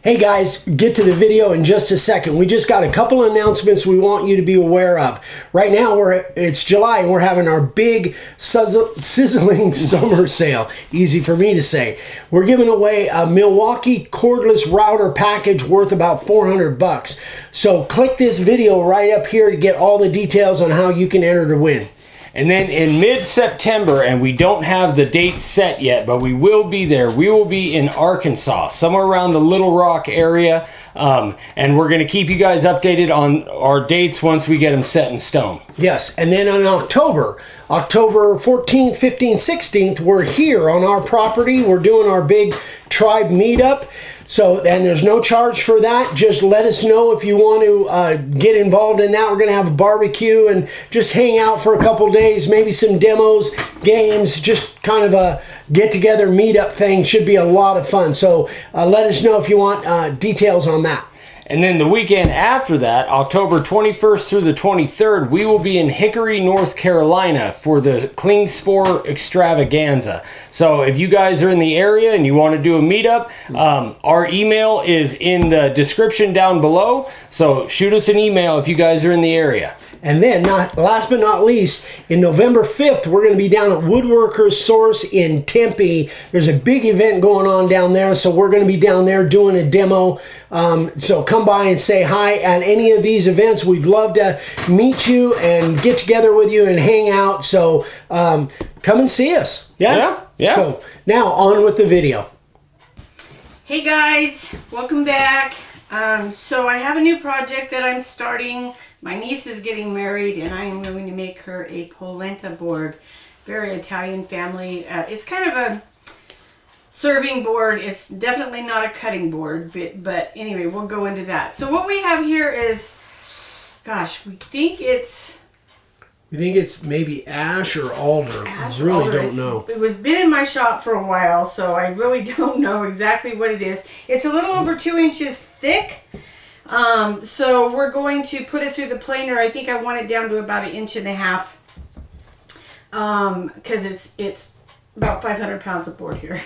Hey guys, get to the video in just a second. We just got a couple announcements we want you to be aware of. Right now, it's July and we're having our big sizzling summer sale. Easy for me to say. We're giving away a Milwaukee cordless router package worth about $400. So click this video right up here to get all the details on how you can enter to win. And then in mid-September, and we don't have the date set yet, but we will be there. We will be in Arkansas, somewhere around the Little Rock area. And we're going to keep you guys updated on our dates once we get them set in stone. Yes, and then on October 14th, 15th, 16th, we're here on our property. We're doing our big tribe meetup. So, and there's no charge for that. Just let us know if you want to get involved in that. We're going to have a barbecue and just hang out for a couple days, maybe some demos, games, just kind of a get-together meetup thing. Should be a lot of fun. So let us know if you want details on that. And then the weekend after that, October 21st through the 23rd, we will be in Hickory, North Carolina for the Clean Spore Extravaganza. So if you guys are in the area and you want to do a meetup, our email is in the description down below. So shoot us an email if you guys are in the area. And then, last but not least, in November 5th, we're going to be down at Woodworkers Source in Tempe. There's a big event going on down there, so we're going to be down there doing a demo. So come by and say hi at any of these events. We'd love to meet you and get together with you and hang out. So come and see us. Yeah. So now on with the video. Hey guys, welcome back. So I have a new project that I'm starting. My niece is getting married and I am going to make her a polenta board. Very Italian family. It's kind of a serving board. It's definitely not a cutting board, but anyway, we'll go into that. So what we have here is, gosh, we think it's maybe ash or alder. Ash, I really alder. don't know. It was been in my shop for a while, so I really don't know exactly what it is. It's a little over 2 inches thick. So we're going to put it through the planer. I think I want it down to about 1.5 inches. Because it's about 500 pounds of board here.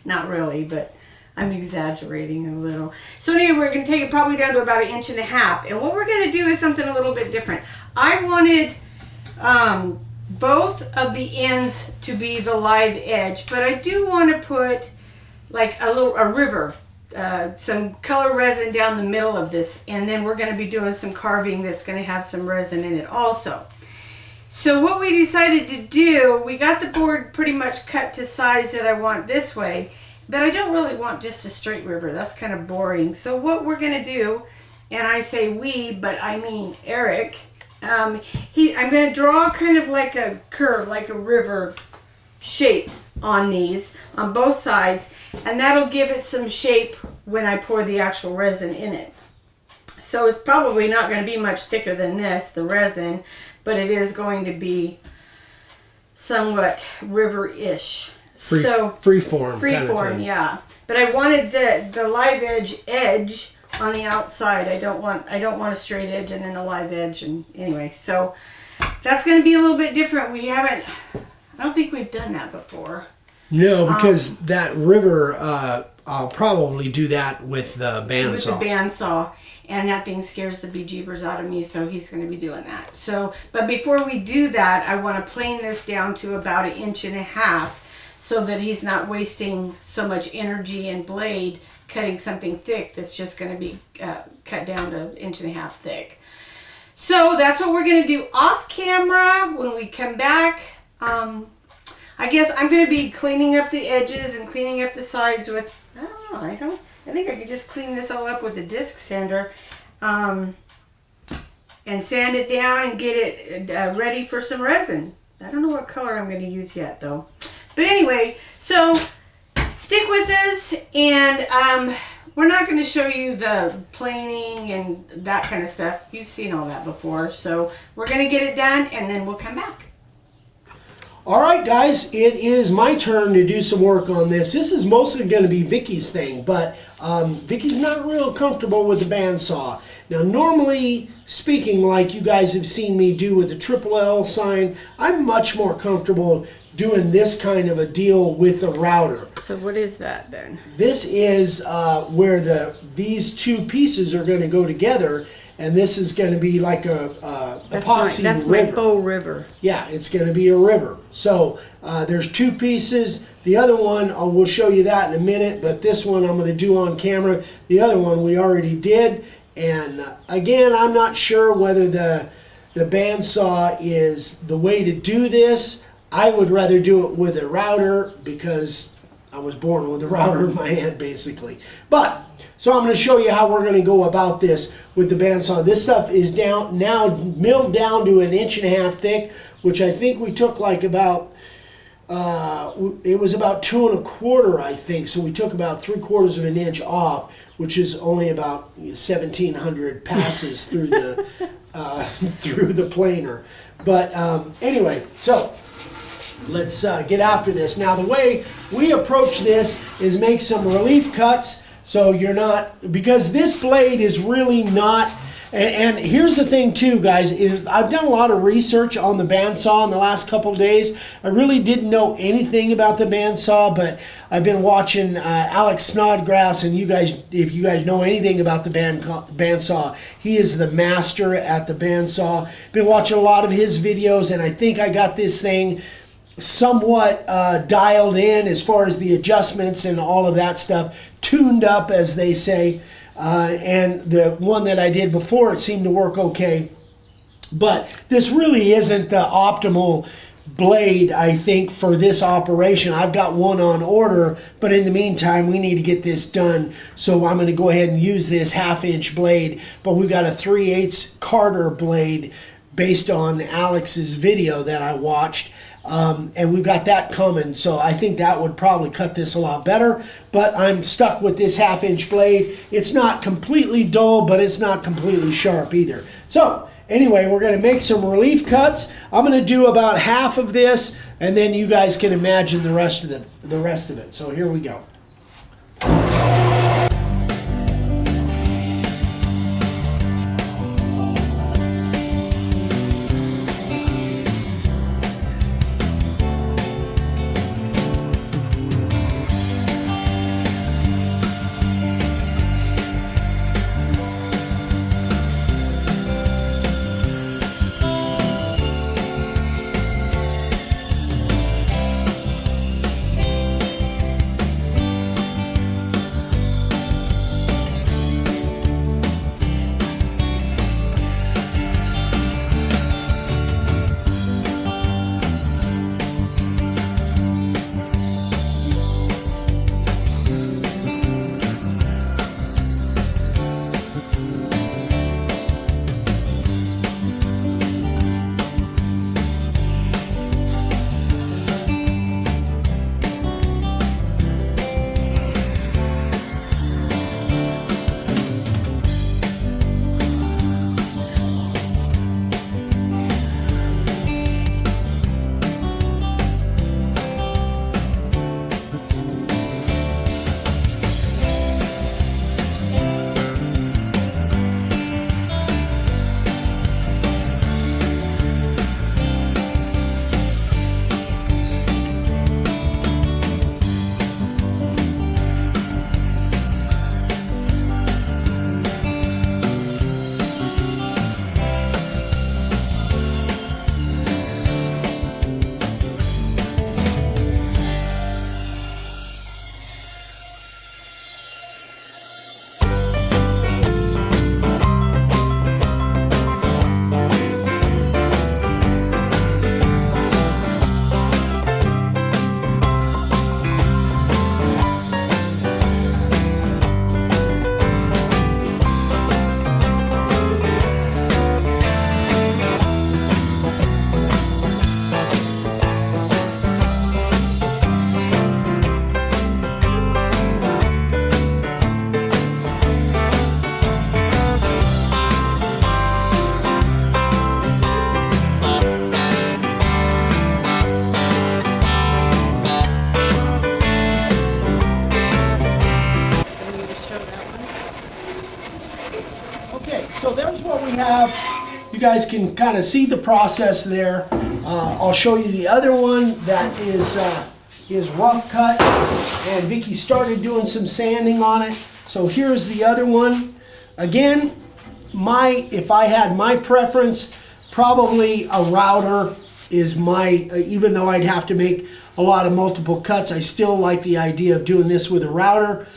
Not really, but I'm exaggerating a little. So anyway, we're going to take it probably down to about 1.5 inches. And what we're going to do is something a little bit different. I wanted both of the ends to be the live edge, but I do want to put like a river, some color resin down the middle of this, and then we're going to be doing some carving that's going to have some resin in it also. So what we decided to do, we got the board pretty much cut to size that I want this way, but I don't really want just a straight river. That's kind of boring. So what we're going to do, and I say we, but I mean Eric, I'm going to draw kind of like a curve, like a river shape on these, on both sides, and that'll give it some shape when I pour the actual resin in it. So it's probably not going to be much thicker than this, the resin, but it is going to be somewhat river-ish. Freeform. Freeform, yeah. But I wanted the live edge on the outside. I don't want a straight edge and then a live edge, and anyway, so that's going to be a little bit different. I don't think we've done that before. No, because that river, I'll probably do that with the bandsaw. With the bandsaw, and that thing scares the bejeebers out of me, so he's going to be doing that. So, but before we do that, I want to plane this down to about 1.5 inches so that he's not wasting so much energy and blade cutting something thick that's just going to be cut down to 1.5 inches thick. So that's what we're going to do off camera. When we come back, I guess I'm going to be cleaning up the edges and cleaning up the sides with, I think I could just clean this all up with a disc sander and sand it down and get it ready for some resin. I don't know what color I'm going to use yet though. But anyway, so stick with us, and we're not going to show you the planing and that kind of stuff. You've seen all that before. So we're going to get it done and then we'll come back. All right, guys, it is my turn to do some work on this. This is mostly going to be Vicky's thing, but Vicky's not real comfortable with the bandsaw. Now, normally speaking, like you guys have seen me do with the triple L sign, I'm much more comfortable doing this kind of a deal with a router. So what is that then? This is where these two pieces are going to go together, and this is going to be like a epoxy that's river. my faux river. Yeah, it's going to be a river. So there's two pieces. The other one, we'll show you that in a minute, but this one I'm going to do on camera. The other one we already did. And again, I'm not sure whether the bandsaw is the way to do this. I would rather do it with a router because I was born with a router in my hand, basically. But, so I'm going to show you how we're going to go about this with the bandsaw. This stuff is now milled down to 1.5 inches thick, which I think we took like about, it was about 2 1/4, I think. So we took about 3/4 of an inch off, which is only about 1,700 passes through the through the planer. But anyway, so let's get after this. Now, the way we approach this is make some relief cuts, so you're not, because this blade is really not. And here's the thing too, guys, is I've done a lot of research on the bandsaw in the last couple of days. I really didn't know anything about the bandsaw, but I've been watching Alex Snodgrass, and you guys, if you guys know anything about the bandsaw, he is the master at the bandsaw. Been watching a lot of his videos, and I think I got this thing somewhat dialed in as far as the adjustments and all of that stuff, tuned up, as they say. And the one that I did before, it seemed to work okay. But this really isn't the optimal blade, I think, for this operation. I've got one on order, but in the meantime, we need to get this done. So I'm going to go ahead and use this 1/2 inch blade. But we've got a 3/8 Carter blade based on Alex's video that I watched. And we've got that coming, so I think that would probably cut this a lot better, but I'm stuck with this 1/2 inch blade. It's not completely dull, but it's not completely sharp either. So anyway, we're going to make some relief cuts. I'm going to do about half of this, and then you guys can imagine the rest of it. So here we go. there's what we have. You guys can kind of see the process there. I'll show you the other one that is rough cut, and Vicky started doing some sanding on it. So here's the other one. Again, if I had my preference, probably a router is even though I'd have to make a lot of multiple cuts, I still like the idea of doing this with a router.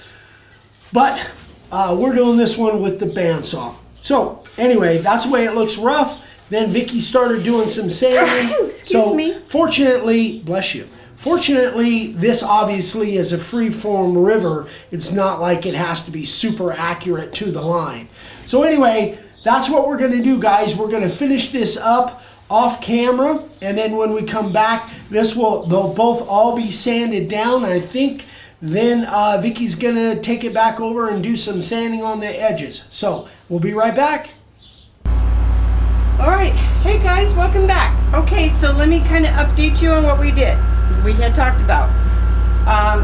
But we're doing this one with the bandsaw. So anyway, that's the way it looks rough. Then Vicky started doing some sanding. Excuse me. Fortunately, bless you. Fortunately, this obviously is a free-form river. It's not like it has to be super accurate to the line. So anyway, that's what we're gonna do, guys. We're gonna finish this up off camera, and then when we come back, they'll both all be sanded down. I think then Vicky's gonna take it back over and do some sanding on the edges. So we'll be right back. All right, hey guys, welcome back. Okay, so let me kind of update you on what we did. We had talked about.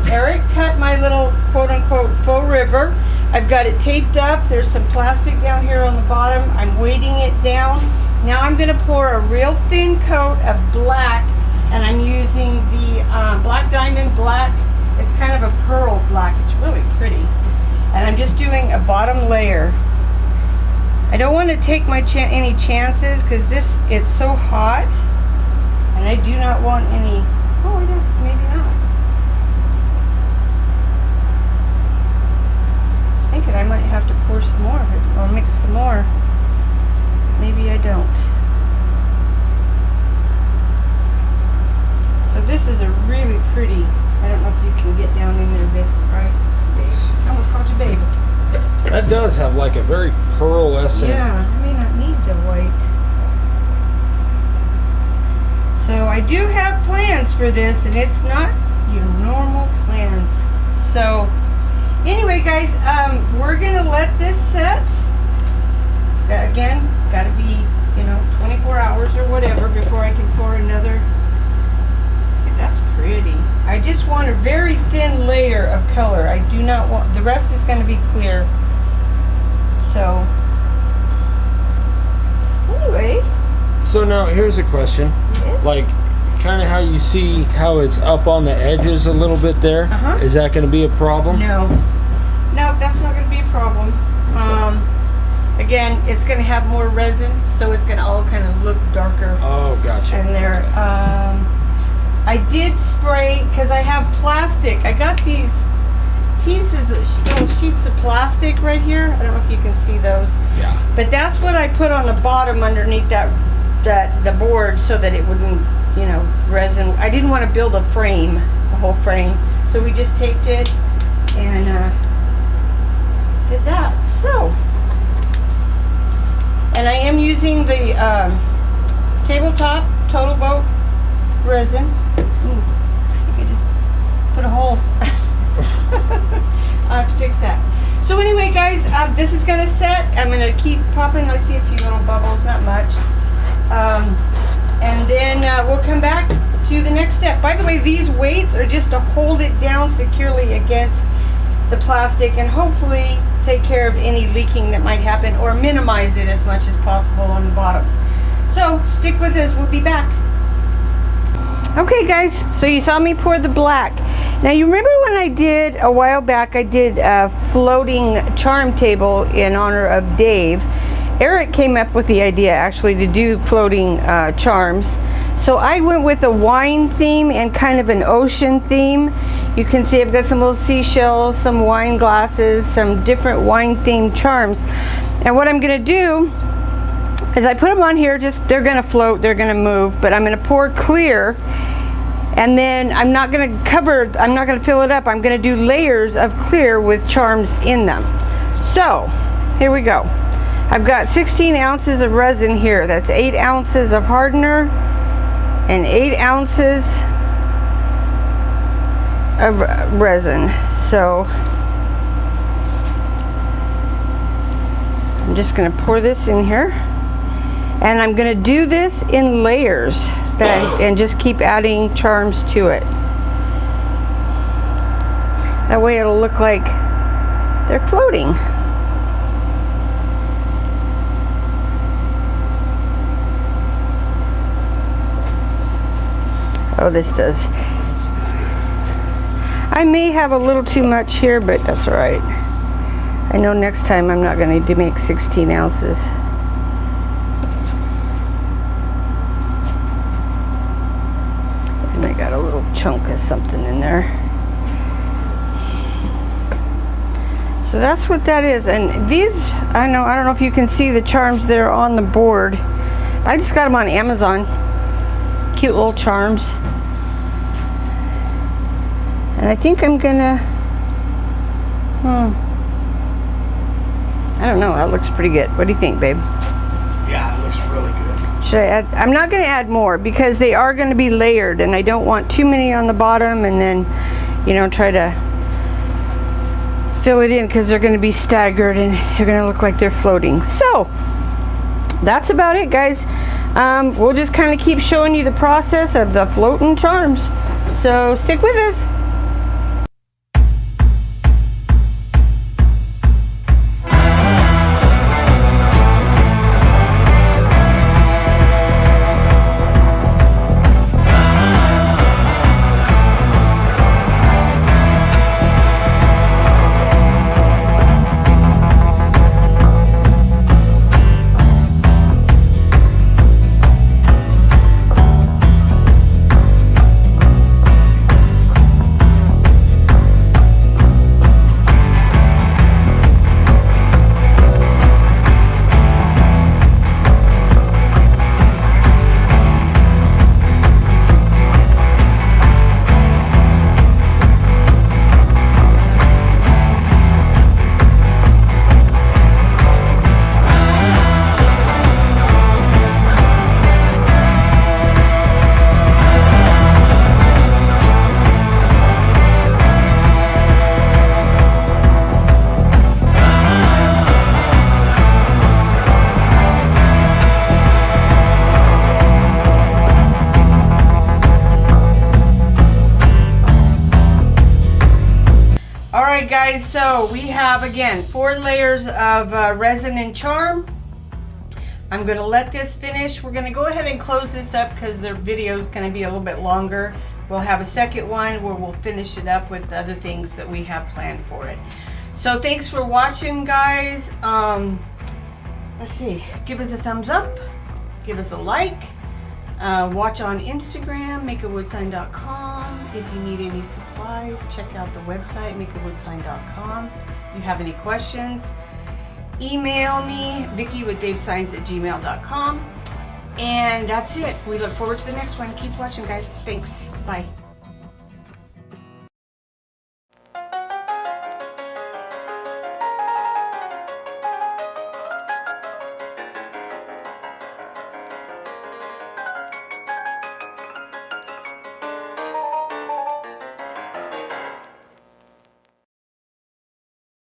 Eric cut my little quote-unquote faux river. I've got it taped up. There's some plastic down here on the bottom. I'm weighting it down. Now I'm going to pour a real thin coat of black, and I'm using the Black Diamond Black. It's kind of a pearl black. It's really pretty. And I'm just doing a bottom layer. I don't want to take any chances because it's so hot, and I do not want any. Oh, I guess maybe not. I was thinking I might have to pour some more or mix some more. Maybe I don't. So this is a really pretty. I don't know if you can get down in there, babe. Right? I almost called you babe. That does have like a very pearlescent. Yeah, I may not need the white. So I do have plans for this, and it's not your normal plans. So anyway, guys, we're gonna let this set. Again, gotta be 24 hours or whatever before I can pour another. Okay, that's pretty. I just want a very thin layer of color. I do not want, the rest is gonna be clear. So anyway. So now here's a question. Yes? Like kind of how you see how it's up on the edges a little bit there. Is that going to be a problem? No, that's not going to be a problem. Again, it's going to have more resin, so it's going to all kind of look darker. Oh, gotcha. And there, I did spray because I have plastic. I got these pieces, little sheets of plastic right here. I don't know if you can see those. Yeah. But that's what I put on the bottom underneath the board so that it wouldn't, resin. I didn't want to build a whole frame. So we just taped it and did that. So, and I am using the tabletop Total Boat resin. Ooh, I just put a hole. I'll have to fix that. So anyway, guys, this is gonna set. I'm gonna keep popping. I see a few little bubbles, not much. And then we'll come back to the next step. By the way, these weights are just to hold it down securely against the plastic and hopefully take care of any leaking that might happen or minimize it as much as possible on the bottom. So stick with us, we'll be back. Okay guys, so you saw me pour the black. Now you remember when I did, a while back, I did a floating charm table in honor of Dave. Eric came up with the idea actually to do floating charms. So I went with a wine theme and kind of an ocean theme. You can see I've got some little seashells, some wine glasses, some different wine themed charms. And what I'm gonna do is I put them on here, they're gonna float, they're gonna move, but I'm gonna pour clear. And then I'm not gonna fill it up. I'm gonna do layers of clear with charms in them. So, here we go. I've got 16 ounces of resin here. That's 8 ounces of hardener and 8 ounces of resin. So, I'm just gonna pour this in here. And I'm gonna do this in layers and just keep adding charms to it. That way it'll look like they're floating. Oh, this does. I may have a little too much here, but that's all right. I know next time I'm not going to make 16 ounces. And I got a little chunk of something in there. So that's what that is. And these, I don't know if you can see the charms that are on the board. I just got them on Amazon. Cute little charms. And I think I'm gonna, I don't know, that looks pretty good. What do you think, babe? Yeah, it looks really good. Should I add? I'm not gonna add more because they are gonna be layered and I don't want too many on the bottom and then, you know, try to fill it in because they're gonna be staggered and they're gonna look like they're floating. So, that's about it, guys. We'll just kind of keep showing you the process of the floating charms. So, stick with us. Guys, so we have again 4 layers of resin and charm. I'm going to let this finish. We're going to go ahead and close this up because the video is going to be a little bit longer. We'll have a second one where we'll finish it up with the other things that we have planned for it. So thanks for watching, guys. Let's see, give us a thumbs up, give us a like. Watch on Instagram, makeawoodsign.com. If you need any supplies, check out the website, makeawoodsign.com. If you have any questions, email me, Vicki@davesigns@gmail.com. And that's it. We look forward to the next one. Keep watching, guys. Thanks. Bye.